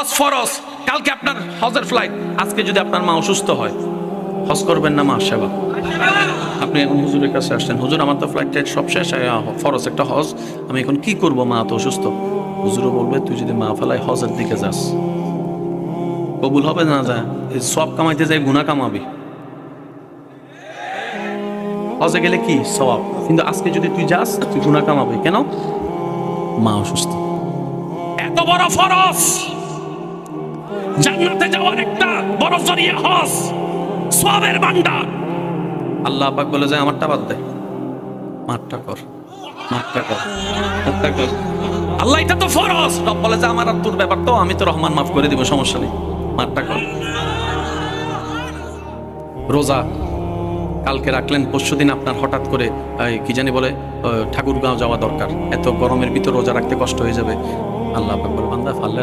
হজ ফরজ, কালকে আপনার হজের ফ্লাইট, আজকে যদি আপনার মা অসুস্থ হয়, হজ করবেন না মা সেবা? আপনি এখন হুজুরের কাছে আসছেন, হুজুর আমার তো ফ্লাইট টাইট সব শেষ, ফরজ একটা হজ, আমি এখন কি করব, মা তো অসুস্থ। হুজুরও বলবে তুই যদি মা ফেলাই হজের দিকে যাস, কবুল হবে না? যায় সব কামাইতে যাই গুনাহ কামাবি। হজে গেলে কি সওয়াব, কিন্তু আজকে যদি তুই যাস তুই গুনাহ কামাবি। কেন? মা অসুস্থ। এত বড় ফরজ, জান্নাতে যাওয়ার একটা বড় জরিয়া হজ, সওয়াবের ভান্ডার। আল্লাহ পাক বলে যায় আমারটা বাদ দে, মারটা কর, মারটা কর, মারটা কর। আল্লাহ এটা তো ফরজ, রব বলে যে আমার আর তোর ব্যাপার তো, আমি তো রহমান মাফ করে দিব, সমস্যা নেই, মারটা কর। রোজা কালকে রাখলেন, পরশুদিন আপনার হঠাৎ করে কি জানি বলে ঠাকুরগাঁও যাওয়া দরকার, এত গরমের ভিতর রোজা রাখতে কষ্ট হয়ে যাবে। আল্লাহ পাক বলে বান্দা ফাললে